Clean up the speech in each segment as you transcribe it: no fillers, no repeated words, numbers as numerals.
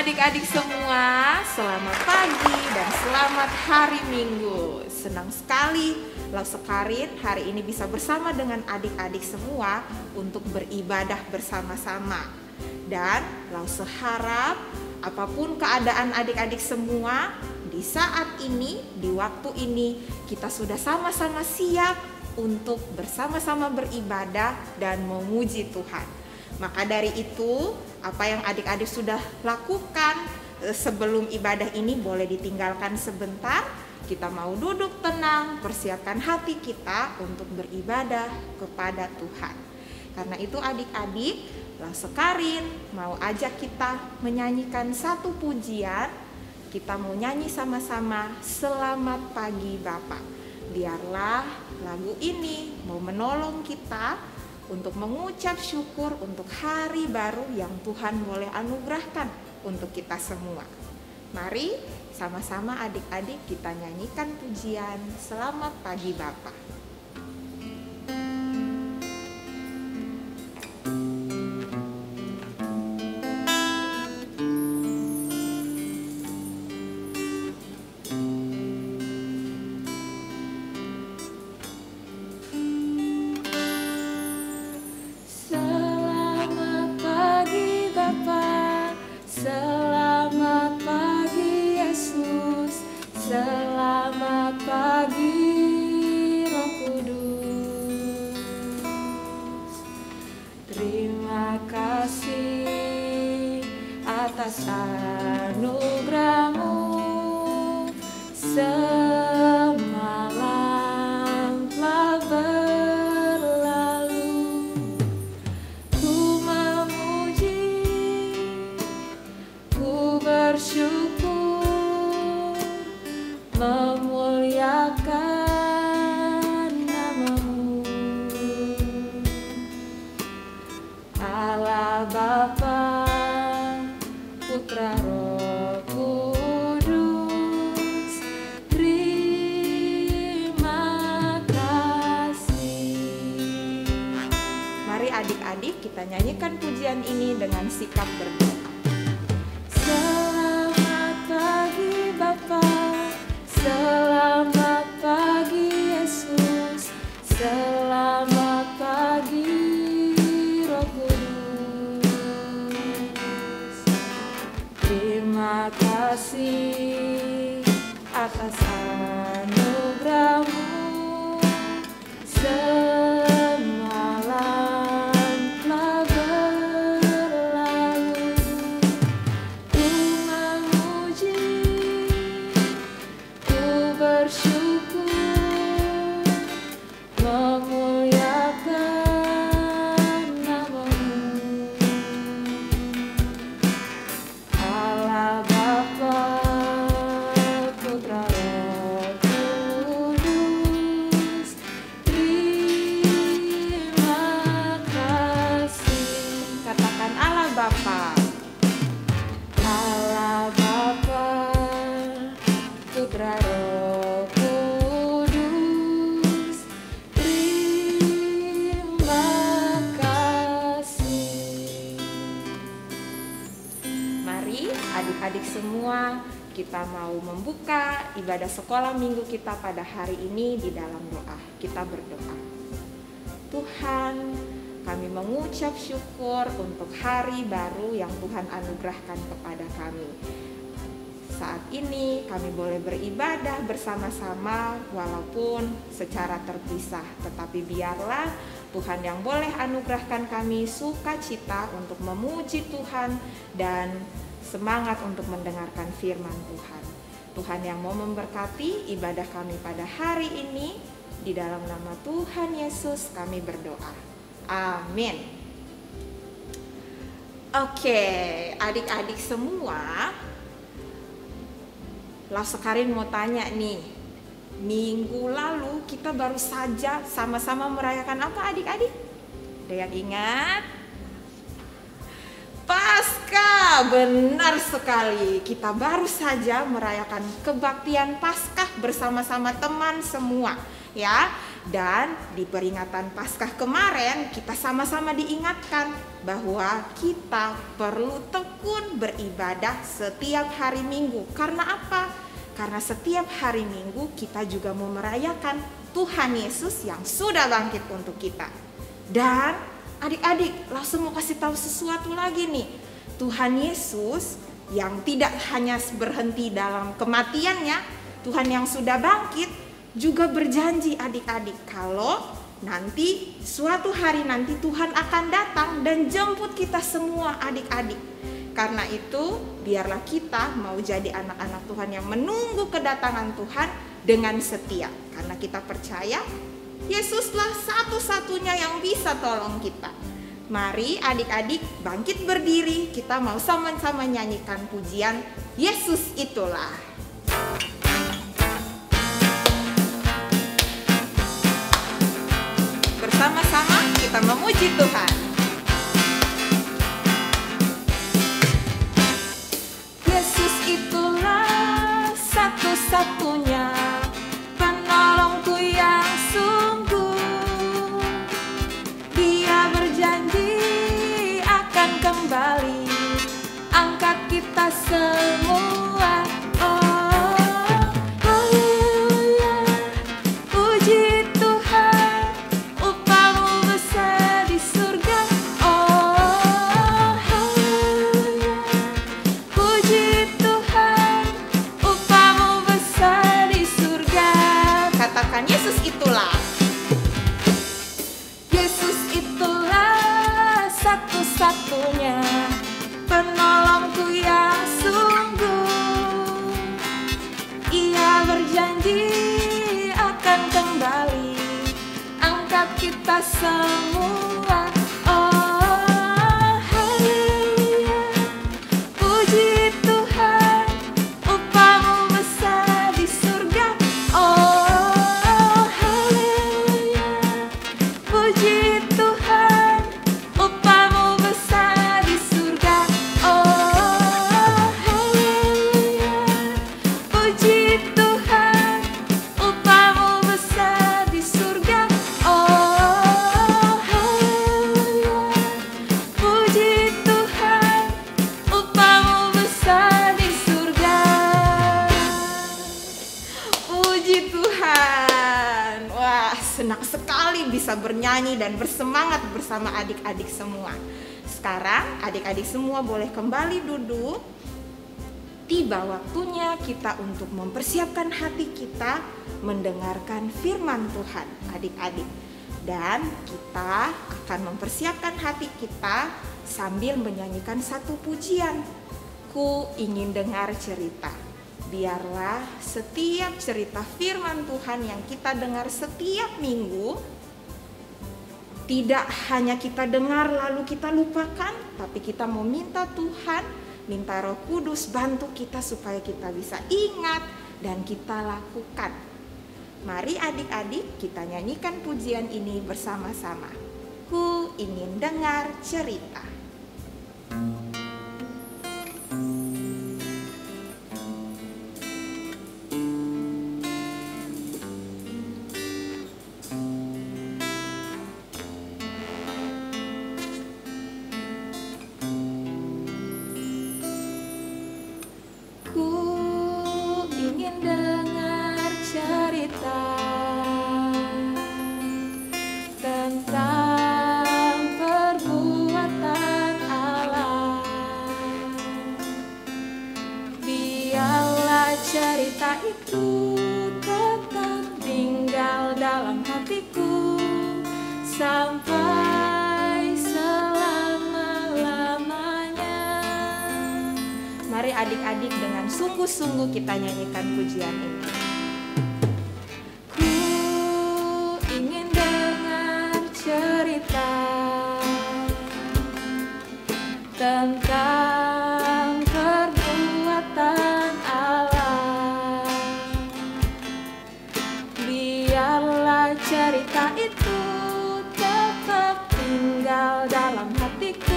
adik-adik semua, selamat pagi dan selamat hari Minggu. Senang sekali Lau Sekarin hari ini bisa bersama dengan adik-adik semua untuk beribadah bersama-sama. Dan Lau seharap apapun keadaan adik-adik semua, di saat ini, di waktu ini, kita sudah sama-sama siap untuk bersama-sama beribadah dan memuji Tuhan. Maka dari itu, apa yang adik-adik sudah lakukan sebelum ibadah ini boleh ditinggalkan sebentar. Kita mau duduk tenang, persiapkan hati kita untuk beribadah kepada Tuhan. Karena itu adik-adik, Lau Sekarin mau ajak kita menyanyikan satu pujian. Kita mau nyanyi sama-sama, Selamat Pagi Bapa. Biarlah lagu ini mau menolong kita untuk mengucap syukur untuk hari baru yang Tuhan boleh anugerahkan untuk kita semua. Mari sama-sama adik-adik kita nyanyikan pujian Selamat Pagi Bapa. Atas anugerahmu semalam telah berlalu, ku memuji, ku bersyukur, memuliakan namamu, Allah Bapa, Putra Roh Kudus, terima kasih. Mari adik-adik kita nyanyikan pujian ini dengan sikap berdoa. Selamat pagi Bapa, selamat pagi Yesus, selamat pagi Roh Kudus. Terima kasih atas anugerahmu semalam telah berlalu, ku memuji, ku bersyukur, memuliakan namamu, Allah Bapa, Putra Roh Kudus, terima kasih. Katakan Allah Bapa, Allah Bapa, Putra Roh Kudus, terima kasih. mari adik-adik semua kita mau membuka ibadah sekolah minggu kita pada hari ini di dalam doa. Kita berdoa. Tuhan, kami mengucap syukur untuk hari baru yang Tuhan anugerahkan kepada kami. Saat ini kami boleh beribadah bersama-sama walaupun secara terpisah. Tetapi biarlah Tuhan yang boleh anugerahkan kami sukacita untuk memuji Tuhan dan semangat untuk mendengarkan firman Tuhan. Tuhan yang mau memberkati ibadah kami pada hari ini. Di dalam nama Tuhan Yesus kami berdoa. Amin. Oke, adik-adik semua, Lau Sekarin mau tanya nih, minggu lalu kita baru saja sama-sama merayakan apa adik-adik? Ada yang ingat? Paskah, benar sekali. Kita baru saja merayakan kebaktian Paskah bersama-sama teman semua, ya. Dan di peringatan Paskah kemarin kita sama-sama diingatkan bahwa kita perlu tekun beribadah setiap hari Minggu. Karena apa? Karena setiap hari Minggu kita juga mau merayakan Tuhan Yesus yang sudah bangkit untuk kita. Dan adik-adik, langsung mau kasih tahu sesuatu lagi nih. Tuhan Yesus yang tidak hanya berhenti dalam kematiannya, Tuhan yang sudah bangkit juga berjanji adik-adik kalau nanti suatu hari nanti Tuhan akan datang dan jemput kita semua adik-adik. Karena itu biarlah kita mau jadi anak-anak Tuhan yang menunggu kedatangan Tuhan dengan setia. Karena kita percaya Yesuslah satu-satunya yang bisa tolong kita. Mari adik-adik bangkit berdiri, kita mau sama-sama nyanyikan pujian Yesus Itulah. Bersama-sama kita memuji Tuhan. Yesus itulah satu-satunya penolongku yang sungguh. Dia berjanji akan kembali angkat kita semua. Yesus itulah. Yesus itulah satu-satunya penolongku yang sungguh. Ia berjanji akan kembali angkat kita semua. Senang sekali bisa bernyanyi dan bersemangat bersama adik-adik semua. Sekarang adik-adik semua boleh kembali duduk. Tiba waktunya kita untuk mempersiapkan hati kita mendengarkan firman Tuhan, adik-adik. Dan kita akan mempersiapkan hati kita sambil menyanyikan satu pujian. Ku ingin dengar cerita. Biarlah setiap cerita firman Tuhan yang kita dengar setiap minggu tidak hanya kita dengar lalu kita lupakan, tapi kita mau minta Tuhan, minta Roh Kudus bantu kita supaya kita bisa ingat dan kita lakukan. Mari adik-adik kita nyanyikan pujian ini bersama-sama. Ku ingin dengar cerita. Cerita itu tetap tinggal dalam hatiku sampai selama-lamanya. Mari adik-adik dengan sungguh-sungguh kita nyanyikan pujian ini. Ku ingin dengar cerita tentang perbuatan Allah. Biarlah cerita itu tetap tinggal dalam hatiku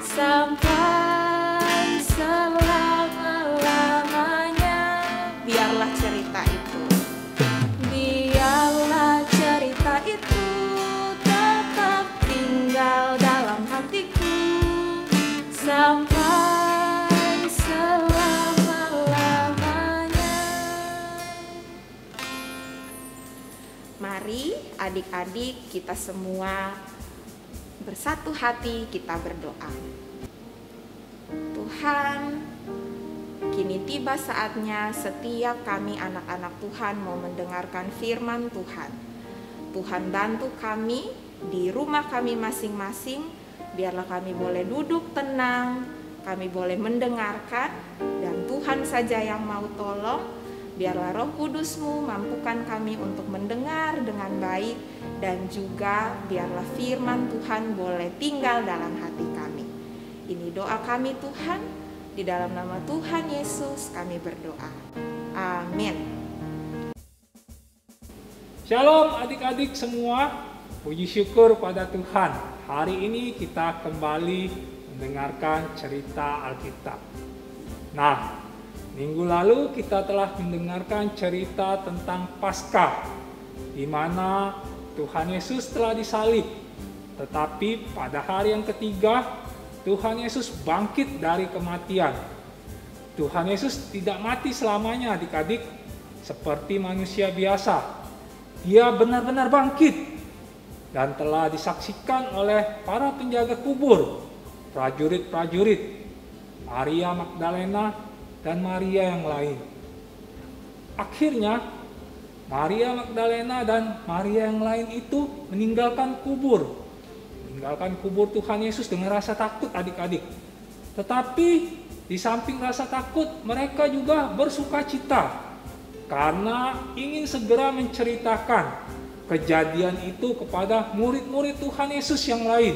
sampai selama-lamanya. Biarlah cerita itu, biarlah adik-adik, kita semua bersatu hati, kita berdoa. Tuhan, kini tiba saatnya setiap kami anak-anak Tuhan mau mendengarkan firman Tuhan. Tuhan bantu kami di rumah kami masing-masing, biarlah kami boleh duduk tenang, kami boleh mendengarkan, dan Tuhan saja yang mau tolong. Biarlah Roh Kudus-Mu mampukan kami untuk mendengar dengan baik, dan juga biarlah firman Tuhan boleh tinggal dalam hati kami. Ini doa kami Tuhan, di dalam nama Tuhan Yesus kami berdoa. Amin. Shalom adik-adik semua, puji syukur pada Tuhan. Hari ini kita kembali mendengarkan cerita Alkitab. Nah, minggu lalu kita telah mendengarkan cerita tentang Paskah, di mana Tuhan Yesus telah disalib. Tetapi pada hari yang ketiga, Tuhan Yesus bangkit dari kematian. Tuhan Yesus tidak mati selamanya adik-adik, seperti manusia biasa. Dia benar-benar bangkit dan telah disaksikan oleh para penjaga kubur, prajurit-prajurit, Maria Magdalena, dan Maria yang lain. Akhirnya Maria Magdalena dan Maria yang lain itu meninggalkan kubur Tuhan Yesus dengan rasa takut adik-adik. Tetapi di samping rasa takut, mereka juga bersukacita karena ingin segera menceritakan kejadian itu kepada murid-murid Tuhan Yesus yang lain.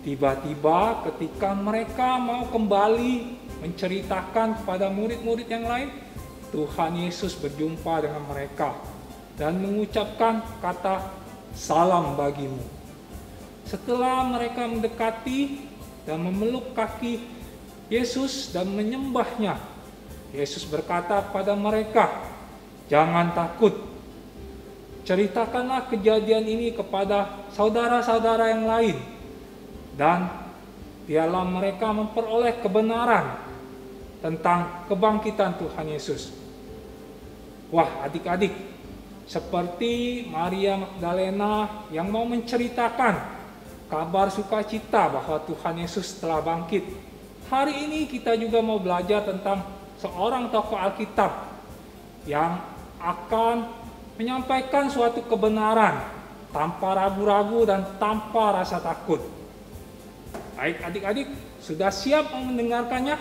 Tiba-tiba ketika mereka mau kembali menceritakan kepada murid-murid yang lain, Tuhan Yesus berjumpa dengan mereka dan mengucapkan kata salam bagimu. Setelah mereka mendekati dan memeluk kaki Yesus dan menyembahnya, Yesus berkata kepada mereka, jangan takut. Ceritakanlah kejadian ini kepada saudara-saudara yang lain, dan biarlah mereka memperoleh kebenaran tentang kebangkitan Tuhan Yesus. Wah adik-adik, seperti Maria Magdalena yang mau menceritakan kabar sukacita bahwa Tuhan Yesus telah bangkit. Hari ini kita juga mau belajar tentang seorang tokoh Alkitab yang akan menyampaikan suatu kebenaran tanpa ragu-ragu dan tanpa rasa takut. Baik adik-adik, sudah siap mau mendengarkannya?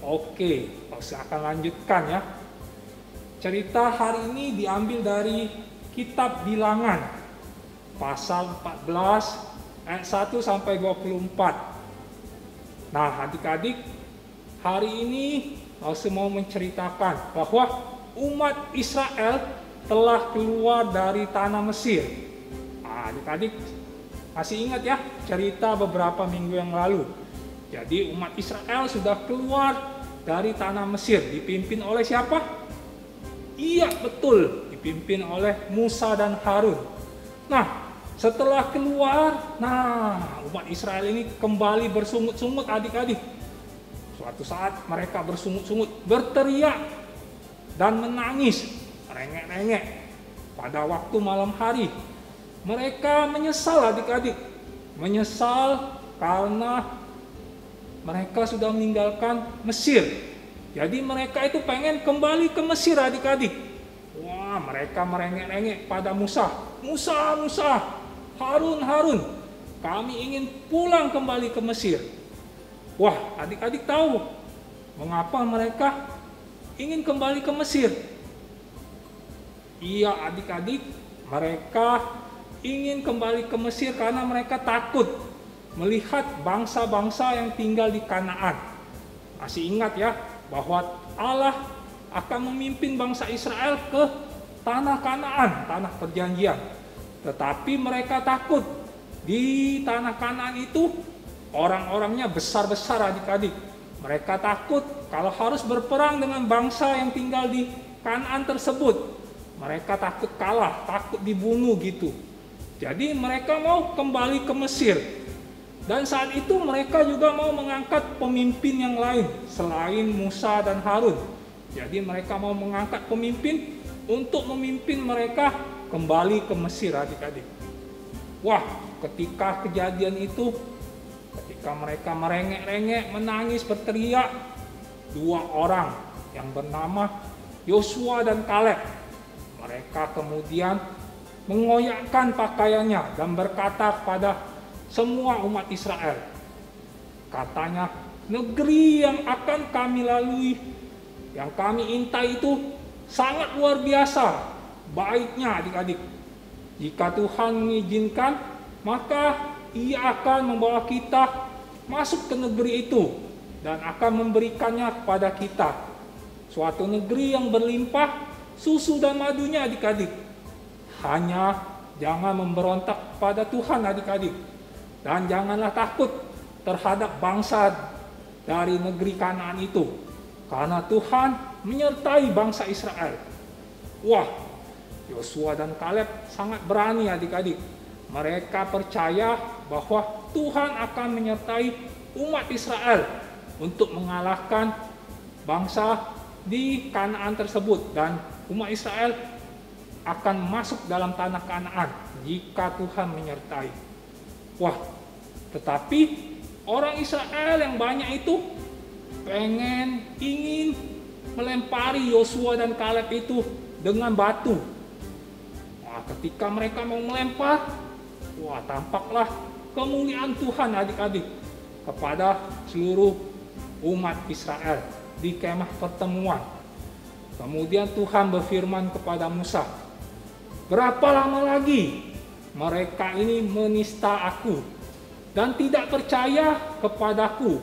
Oke, saya akan lanjutkan ya. Cerita hari ini diambil dari kitab Bilangan, pasal 14 ayat 1 sampai 24. Nah adik-adik, hari ini saya mau menceritakan bahwa umat Israel telah keluar dari tanah Mesir. Nah, adik-adik masih ingat ya cerita beberapa minggu yang lalu. Jadi umat Israel sudah keluar dari tanah Mesir, dipimpin oleh siapa? Iya betul, dipimpin oleh Musa dan Harun. Nah setelah keluar, umat Israel ini kembali bersungut-sungut adik-adik. Suatu saat mereka bersungut-sungut, berteriak dan menangis, rengek-rengek pada waktu malam hari. Mereka menyesal adik-adik, menyesal karena mereka sudah meninggalkan Mesir. Jadi mereka itu pengen kembali ke Mesir adik-adik. Wah, mereka merengek-rengek pada Musa. Musa, Harun, kami ingin pulang kembali ke Mesir. Wah, adik-adik tahu mengapa mereka ingin kembali ke Mesir? Iya adik-adik, mereka ingin kembali ke Mesir karena mereka takut melihat bangsa-bangsa yang tinggal di Kanaan. Masih ingat ya bahwa Allah akan memimpin bangsa Israel ke tanah Kanaan, tanah perjanjian. Tetapi mereka takut di tanah Kanaan itu orang-orangnya besar-besar adik-adik. Mereka takut kalau harus berperang dengan bangsa yang tinggal di Kanaan tersebut. Mereka takut kalah, takut dibunuh gitu. Jadi mereka mau kembali ke Mesir. Dan saat itu mereka juga mau mengangkat pemimpin yang lain selain Musa dan Harun. Jadi mereka mau mengangkat pemimpin untuk memimpin mereka kembali ke Mesir adik-adik. Wah, ketika kejadian itu, ketika mereka merengek-rengek, menangis, berteriak, dua orang yang bernama Yosua dan Kaleb, mereka kemudian mengoyakkan pakaiannya dan berkata kepada semua umat Israel, katanya, negeri yang akan kami lalui, yang kami intai itu sangat luar biasa baiknya adik-adik. Jika Tuhan mengizinkan, maka Ia akan membawa kita masuk ke negeri itu dan akan memberikannya kepada kita. Suatu negeri yang berlimpah susu dan madunya adik-adik. Hanya jangan memberontak pada Tuhan adik-adik. Dan janganlah takut terhadap bangsa dari negeri Kanaan itu, karena Tuhan menyertai bangsa Israel. Wah, Yosua dan Kaleb sangat berani adik-adik. Mereka percaya bahwa Tuhan akan menyertai umat Israel untuk mengalahkan bangsa di Kanaan tersebut, dan umat Israel akan masuk dalam tanah Kanaan jika Tuhan menyertai. Wah, tetapi orang Israel yang banyak itu ingin melempari Yosua dan Kaleb itu dengan batu. Wah, ketika mereka mau melempar, wah, tampaklah kemuliaan Tuhan adik-adik kepada seluruh umat Israel di kemah pertemuan. Kemudian Tuhan berfirman kepada Musa, berapa lama lagi mereka ini menista aku dan tidak percaya kepadaku,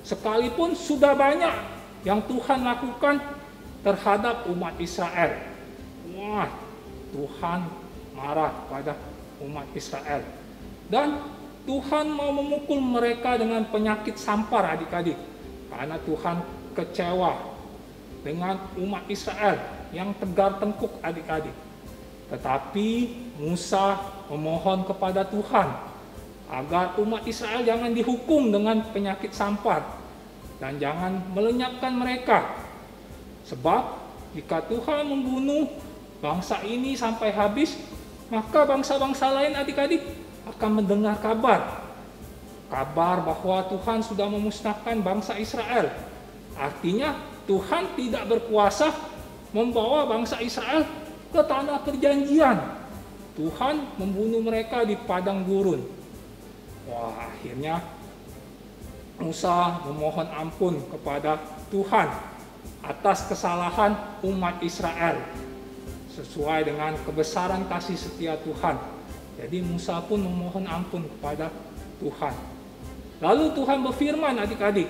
sekalipun sudah banyak yang Tuhan lakukan terhadap umat Israel. Wah, Tuhan marah pada umat Israel. Dan Tuhan mau memukul mereka dengan penyakit sampar adik-adik. Karena Tuhan kecewa dengan umat Israel yang tegar tengkuk adik-adik. Tetapi Musa memohon kepada Tuhan agar umat Israel jangan dihukum dengan penyakit sampar dan jangan melenyapkan mereka. Sebab jika Tuhan membunuh bangsa ini sampai habis, maka bangsa-bangsa lain adik-adik akan mendengar kabar bahwa Tuhan sudah memusnahkan bangsa Israel. Artinya Tuhan tidak berkuasa membawa bangsa Israel ke tanah perjanjian. Tuhan membunuh mereka di padang gurun. Wah, akhirnya Musa memohon ampun kepada Tuhan atas kesalahan umat Israel sesuai dengan kebesaran kasih setia Tuhan. Jadi Musa pun memohon ampun kepada Tuhan. Lalu Tuhan berfirman adik-adik,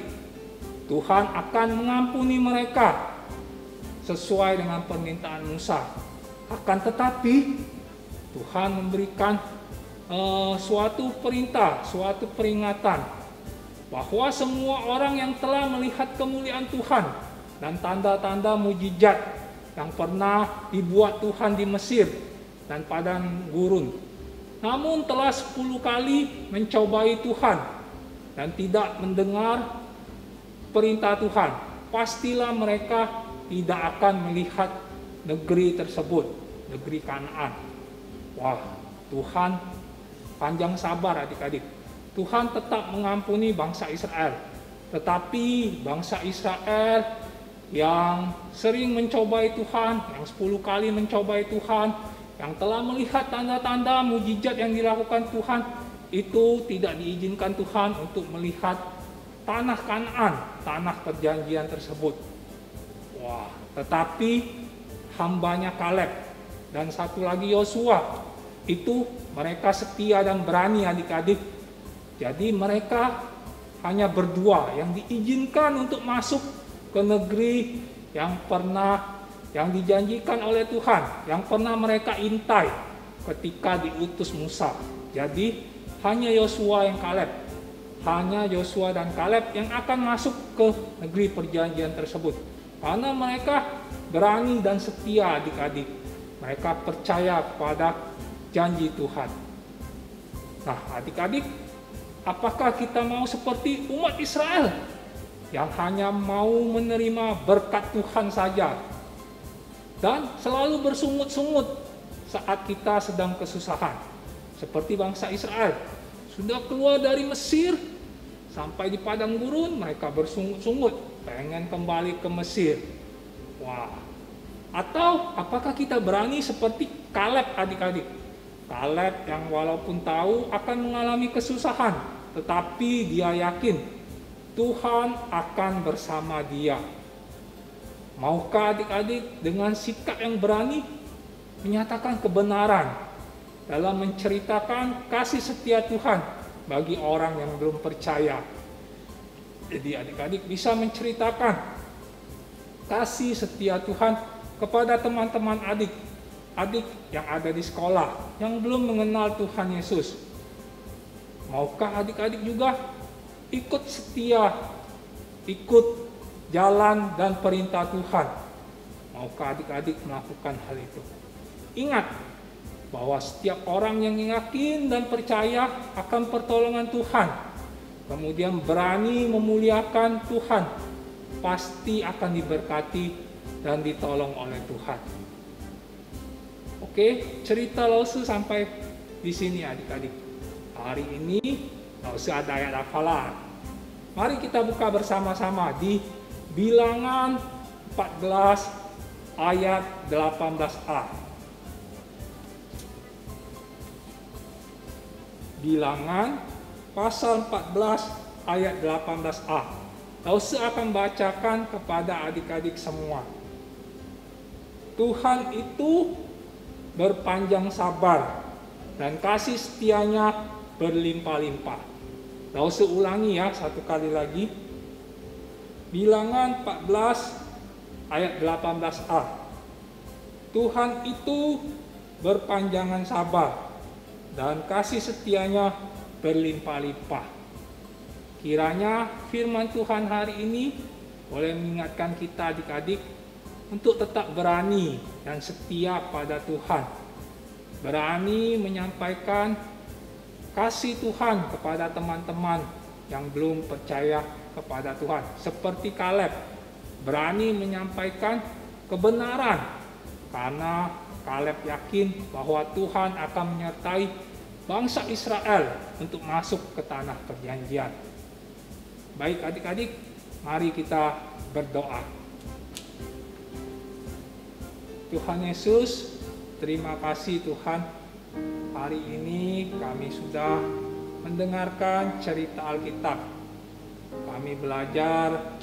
Tuhan akan mengampuni mereka sesuai dengan permintaan Musa. Akan tetapi Tuhan memberikan suatu perintah, suatu peringatan bahwa semua orang yang telah melihat kemuliaan Tuhan dan tanda-tanda mujizat yang pernah dibuat Tuhan di Mesir dan padang gurun, namun telah 10 kali mencobai Tuhan dan tidak mendengar perintah Tuhan, pastilah mereka tidak akan melihat negeri tersebut, negeri Kanaan. Wah, Tuhan panjang sabar adik-adik. Tuhan tetap mengampuni bangsa Israel. Tetapi bangsa Israel yang sering mencobai Tuhan, yang 10 kali mencobai Tuhan, yang telah melihat tanda-tanda mujizat yang dilakukan Tuhan, itu tidak diizinkan Tuhan untuk melihat tanah Kanaan, tanah perjanjian tersebut. Wah, tetapi hambanya Kaleb dan satu lagi Yosua, itu mereka setia dan berani adik-adik. Jadi mereka hanya berdua yang diizinkan untuk masuk ke negeri yang dijanjikan oleh Tuhan, yang pernah mereka intai ketika diutus Musa. Jadi hanya Yosua dan Kaleb yang akan masuk ke negeri perjanjian tersebut. Karena mereka berani dan setia adik-adik. Mereka percaya kepada janji Tuhan. Nah, adik-adik, apakah kita mau seperti umat Israel yang hanya mau menerima berkat Tuhan saja dan selalu bersungut-sungut saat kita sedang kesusahan. Seperti bangsa Israel, sudah keluar dari Mesir, sampai di padang gurun mereka bersungut-sungut, pengen kembali ke Mesir. Wah, atau apakah kita berani seperti Kaleb adik-adik? Kaleb yang walaupun tahu akan mengalami kesusahan, tetapi dia yakin Tuhan akan bersama dia. Maukah adik-adik dengan sikap yang berani menyatakan kebenaran dalam menceritakan kasih setia Tuhan bagi orang yang belum percaya? Jadi adik-adik bisa menceritakan kasih setia Tuhan kepada teman-teman adik yang ada di sekolah yang belum mengenal Tuhan Yesus. Maukah adik-adik juga ikut setia, ikut jalan dan perintah Tuhan? Maukah adik-adik melakukan hal itu? Ingat bahwa setiap orang yang yakin dan percaya akan pertolongan Tuhan, kemudian berani memuliakan Tuhan, pasti akan diberkati dan ditolong oleh Tuhan. Oke, cerita Lause sampai di sini adik-adik. Hari ini Lause ada ayat hafalan. Mari kita buka bersama-sama di Bilangan 14 ayat 18a. Bilangan pasal 14 ayat 18a. Lause akan bacakan kepada adik-adik semua. Tuhan itu berpanjang sabar dan kasih setianya berlimpah-limpah. Lause ulangi ya satu kali lagi. Bilangan 14 ayat 18a. Tuhan itu berpanjangan sabar dan kasih setianya berlimpah-limpah. Kiranya firman Tuhan hari ini boleh mengingatkan kita adik-adik untuk tetap berani dan setia pada Tuhan. Berani menyampaikan kasih Tuhan kepada teman-teman yang belum percaya kepada Tuhan. Seperti Kaleb, berani menyampaikan kebenaran karena Kaleb yakin bahwa Tuhan akan menyertai bangsa Israel untuk masuk ke tanah perjanjian. Baik adik-adik, mari kita berdoa. Tuhan Yesus, terima kasih Tuhan. Hari ini kami sudah mendengarkan cerita Alkitab. Kami belajar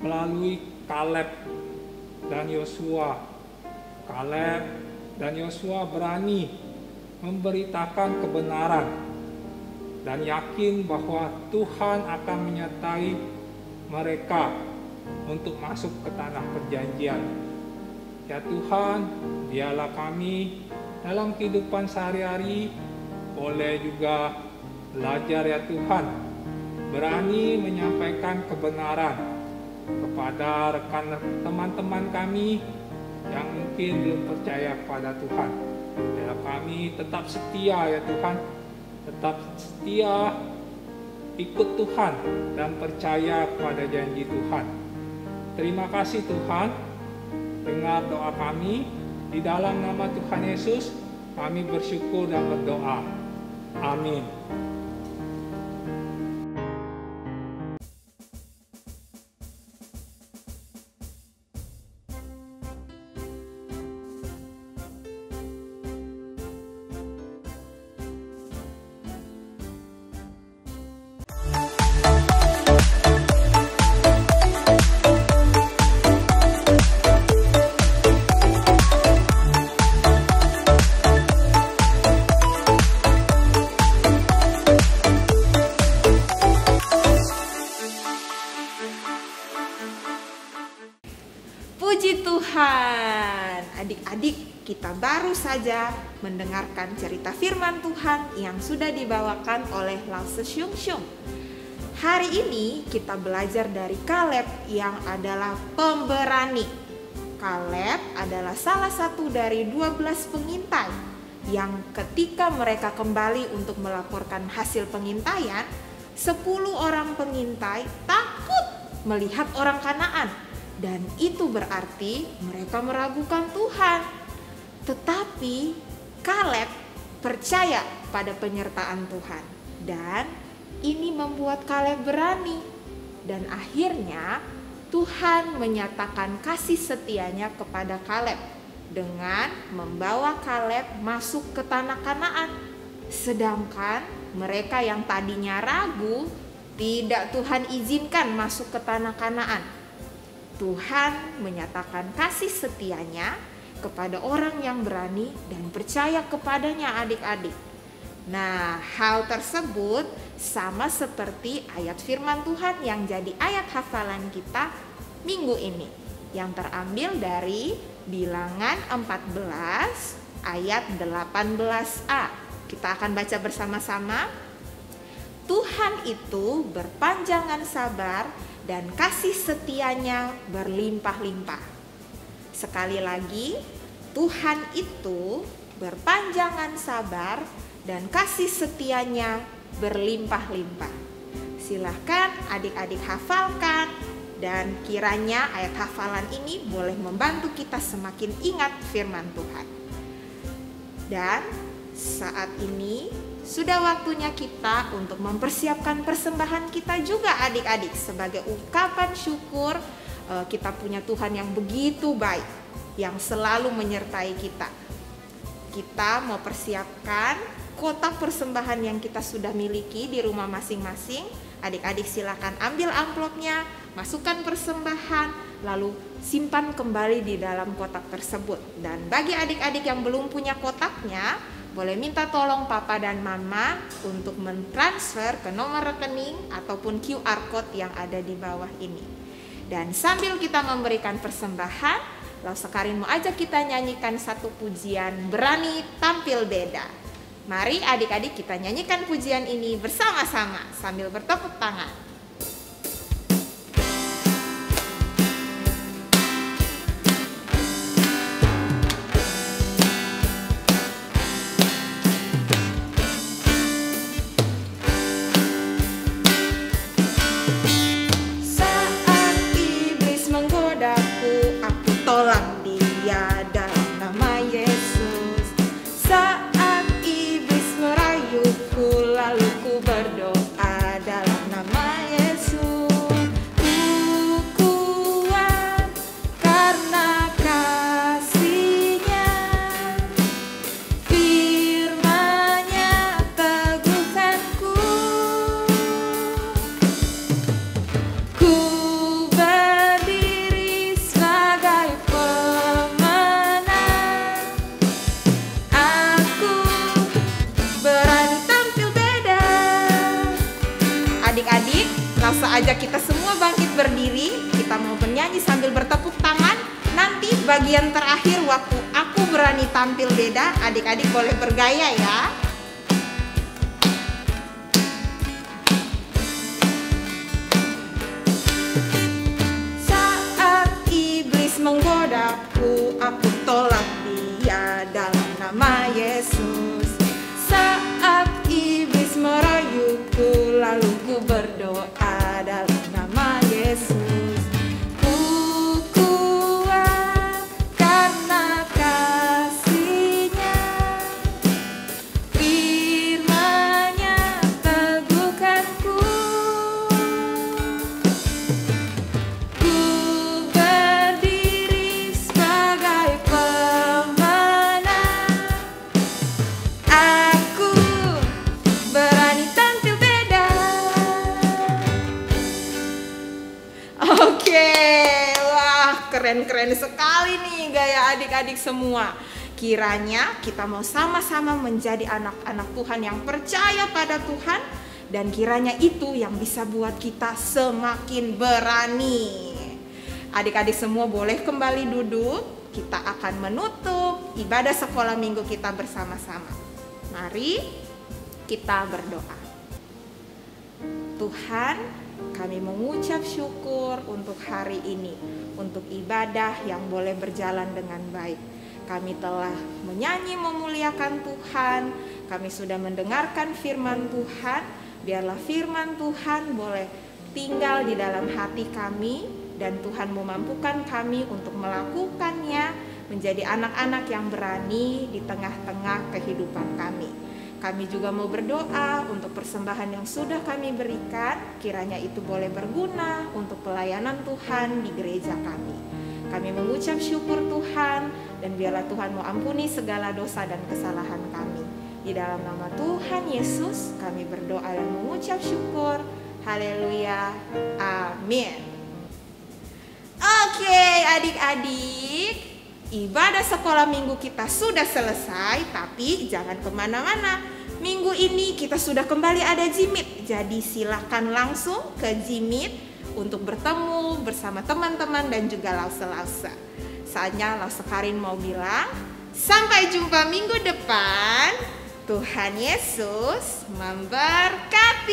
melalui Kaleb dan Yosua. Kaleb dan Yosua berani memberitakan kebenaran dan yakin bahwa Tuhan akan menyertai mereka untuk masuk ke tanah perjanjian. Ya Tuhan, biarlah kami dalam kehidupan sehari-hari boleh juga belajar ya Tuhan, berani menyampaikan kebenaran kepada rekan teman-teman kami yang mungkin belum percaya kepada Tuhan. Biarlah kami tetap setia ya Tuhan, tetap setia ikut Tuhan dan percaya pada janji Tuhan. Terima kasih Tuhan, dengar doa kami. Di dalam nama Tuhan Yesus kami bersyukur dan berdoa. Amin. Puji Tuhan, adik-adik, kita baru saja mendengarkan cerita firman Tuhan yang sudah dibawakan oleh Lause Syung Syung. Hari ini kita belajar dari Kaleb yang adalah pemberani. Kaleb adalah salah satu dari 12 pengintai yang ketika mereka kembali untuk melaporkan hasil pengintaian, 10 orang pengintai takut melihat orang Kanaan. Dan itu berarti mereka meragukan Tuhan. Tetapi Kaleb percaya pada penyertaan Tuhan, dan ini membuat Kaleb berani. Dan akhirnya Tuhan menyatakan kasih setianya kepada Kaleb dengan membawa Kaleb masuk ke tanah Kanaan. Sedangkan mereka yang tadinya ragu, tidak Tuhan izinkan masuk ke tanah Kanaan. Tuhan menyatakan kasih setianya kepada orang yang berani dan percaya kepadanya, adik-adik. Nah, hal tersebut sama seperti ayat firman Tuhan yang jadi ayat hafalan kita minggu ini, yang terambil dari Bilangan 14 ayat 18a. Kita akan baca bersama-sama. Tuhan itu berpanjangan sabar dan kasih setianya berlimpah-limpah. Sekali lagi, Tuhan itu berpanjangan sabar dan kasih setianya berlimpah-limpah. Silahkan adik-adik hafalkan, dan kiranya ayat hafalan ini boleh membantu kita semakin ingat firman Tuhan. Dan saat ini sudah waktunya kita untuk mempersiapkan persembahan kita juga, adik-adik, sebagai ungkapan syukur. Kita punya Tuhan yang begitu baik, yang selalu menyertai kita. Kita mau persiapkan kotak persembahan yang kita sudah miliki di rumah masing-masing. Adik-adik silakan ambil amplopnya, masukkan persembahan, lalu simpan kembali di dalam kotak tersebut. Dan bagi adik-adik yang belum punya kotaknya, boleh minta tolong papa dan mama untuk mentransfer ke nomor rekening ataupun QR code yang ada di bawah ini. Dan sambil kita memberikan persembahan, Lau Sekarin mau ajak kita nyanyikan satu pujian, Berani Tampil Beda. Mari adik-adik kita nyanyikan pujian ini bersama-sama sambil bertepuk tangan. Adik-adik, langsung aja kita semua bangkit berdiri. Kita mau bernyanyi sambil bertepuk tangan. Nanti bagian terakhir waktu aku berani tampil beda, adik-adik boleh bergaya ya. Saat iblis menggodaku, aku tolak dia dalam nama Yesus. Saat iblis merayuku, lalu ku berdoa dalam nama Yesus. Ku kuat karena kasih-Nya, firman-Nya teguhkanku. Ku berdiri sebagai pemenang. Aku berani tampil beda. Oke, wah keren-keren sekali nih gaya adik-adik semua. Kiranya kita mau sama-sama menjadi anak-anak Tuhan yang percaya pada Tuhan, dan kiranya itu yang bisa buat kita semakin berani. Adik-adik semua boleh kembali duduk. Kita akan menutup ibadah sekolah minggu kita bersama-sama. Mari kita berdoa. Tuhan, kami mengucap syukur untuk hari ini, untuk ibadah yang boleh berjalan dengan baik. Kami telah menyanyi memuliakan Tuhan, kami sudah mendengarkan firman Tuhan. Biarlah firman Tuhan boleh tinggal di dalam hati kami, dan Tuhan memampukan kami untuk melakukannya menjadi anak-anak yang berani di tengah-tengah kehidupan kami. Kami juga mau berdoa untuk persembahan yang sudah kami berikan, kiranya itu boleh berguna untuk pelayanan Tuhan di gereja kami. Kami mengucap syukur Tuhan, dan biarlah Tuhan mau ampuni segala dosa dan kesalahan kami. Di dalam nama Tuhan Yesus kami berdoa dan mengucap syukur. Haleluya, amin. Oke adik-adik, ibadah sekolah minggu kita sudah selesai, tapi jangan kemana-mana. Minggu ini kita sudah kembali ada Jimit, jadi silakan langsung ke Jimit untuk bertemu bersama teman-teman dan juga lause-lause. Saatnya Lause Karin mau bilang, sampai jumpa minggu depan. Tuhan Yesus memberkati.